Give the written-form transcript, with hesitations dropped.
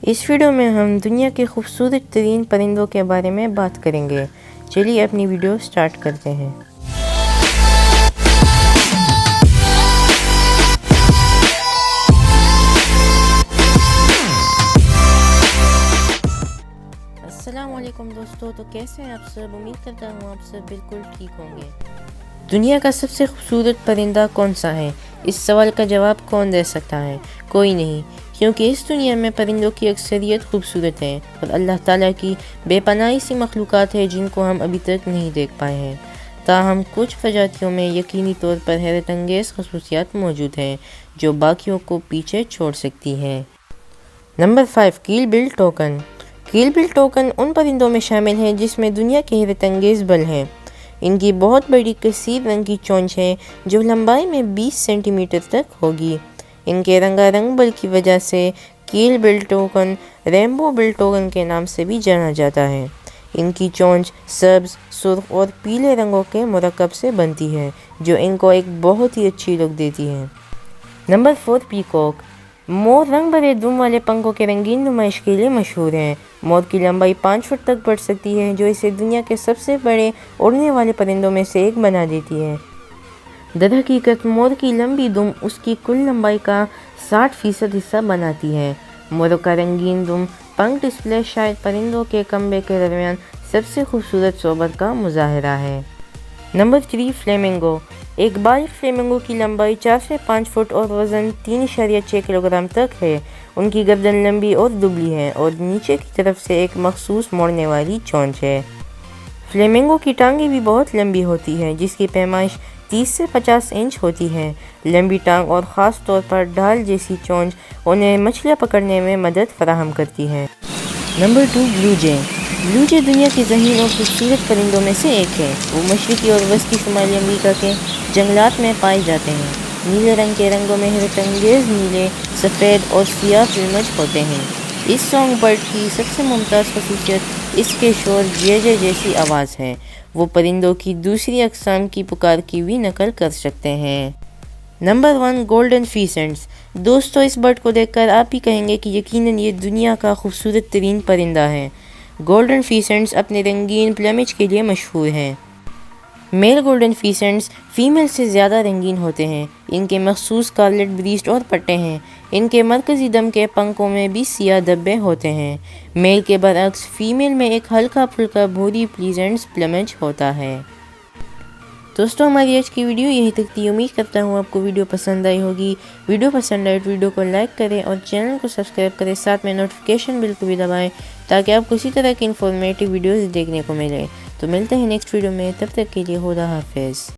اس video میں ہم دنیا کے خوبصورت ترین پرندوں کے بارے میں بات کریں گے۔ چلیے اپنی ویڈیو سٹارٹ کرتے ہیں۔ السلام علیکم دوستو، تو کیسے ہیں آپ سب؟ امید کرتا ہوں آپ سب بالکل ٹھیک ہوں گے۔ دنیا کا سب سے خوبصورت پرندہ کون سا ہے؟ اس سوال کا جواب کون دے سکتا ہے؟ کوئی نہیں، کیونکہ اس دنیا میں پرندوں کی اکثریت خوبصورت ہے اور اللہ تعالیٰ کی بے پناہ سی مخلوقات ہے جن کو ہم ابھی تک نہیں دیکھ پائے ہیں۔ تاہم کچھ پرجاتیوں میں یقینی طور پر حیرت انگیز خصوصیات موجود ہیں جو باقیوں کو پیچھے چھوڑ سکتی ہیں۔ نمبر 5، کیل بل ٹوکن۔ کیل بل ٹوکن ان پرندوں میں شامل ہیں جس میں دنیا کے حیرت انگیز بل ہیں۔ ان کی بہت بڑی کثیر رنگ کی چونچ ہے جو لمبائی میں 20 سینٹی میٹر تک ہوگی۔ ان کے رنگا رنگ بل کی وجہ سے کیل بل ٹوکن ریمبو بل ٹوکن کے نام سے بھی جانا جاتا ہے۔ ان کی چونچ سبز، سرخ اور پیلے رنگوں کے مرکب سے بنتی ہے جو ان کو ایک بہت ہی اچھی لک دیتی ہے۔ Number 4، peacock. مور رنگ برے دم والے پنکھوں کے رنگین نمائش کے لیے مشہور ہیں۔ مور کی لمبائی 5 فٹ تک بڑھ سکتی ہے جو اسے دنیا کے سب سے بڑے اڑنے والے پرندوں میں سے ایک بنا دیتی ہے۔ درحقیقت مور کی لمبی دم اس کی کل لمبائی کا 60% حصہ بناتی ہے۔ موروں کا رنگین دم پنکھ ڈسپلے شاید پرندوں کے کمبے کے درمیان سب سے خوبصورت صحبت کا مظاہرہ ہے۔ Number 3، flamingo. ایک بالغ فلیمنگو کی لمبائی 4 سے 5 فٹ اور وزن 3.6 کلو گرام تک ہے۔ ان کی گردن لمبی اور دبلی ہے اور نیچے کی طرف سے ایک مخصوص موڑنے والی چونچ ہے۔ فلیمنگو کی ٹانگیں بھی بہت لمبی ہوتی ہیں جس کی پیمائش 30 سے 50 انچ ہوتی ہے۔ لمبی ٹانگ اور خاص طور پر ڈھال جیسی چونچ انہیں مچھلیاں پکڑنے میں مدد فراہم کرتی ہے۔ نمبر 2، بلو جے۔ بلو جے دنیا کے ذہین اور خوبصورت پرندوں میں سے ایک ہے۔ وہ مشرقی اور وسطی شمالی امریکہ کے جنگلات میں پائے جاتے ہیں۔ نیلے رنگ کے رنگوں میں حیرت انگیز نیلے، سفید اور سیاہ فلمج ہوتے ہیں۔ اس سانگ برڈ کی سب سے ممتاز خصوصیت اس کے شور جے جے جیسی آواز ہے۔ وہ پرندوں کی دوسری اقسام کی پکار کی بھی نقل کر سکتے ہیں۔ نمبر 1، گولڈن فیسنٹس۔ دوستو، اس برڈ کو دیکھ کر آپ بھی کہیں گے کہ یقیناً یہ دنیا کا خوبصورت ترین پرندہ ہے۔ گولڈن فیسنٹس اپنے رنگین پلمج کے لیے مشہور ہیں۔ میل گولڈن فیسنٹس فیمیل سے زیادہ رنگین ہوتے ہیں۔ ان کے مخصوص اسکارلیٹ بریسٹ اور پٹے ہیں۔ ان کے مرکزی دم کے پنکھوں میں بھی سیاہ دھبے ہوتے ہیں۔ میل کے برعکس فیمیل میں ایک ہلکا پھلکا بھوری پلیزنٹ پلمج ہوتا ہے۔ دوستو، ہماری آج کی ویڈیو یہی تک تھی۔ امید کرتا ہوں آپ کو ویڈیو پسند آئی ہوگی۔ ویڈیو پسند آئے تو ویڈیو کو لائک کریں اور چینل کو سبسکرائب کریں، ساتھ میں نوٹیفیکیشن بیل کو بھی دبائیں تاکہ آپ کو اسی طرح کی انفارمیٹیو ویڈیوز دیکھنے کو ملے۔ تو ملتے ہیں نیکسٹ ویڈیو میں، تب تک کے لیے خدا حافظ۔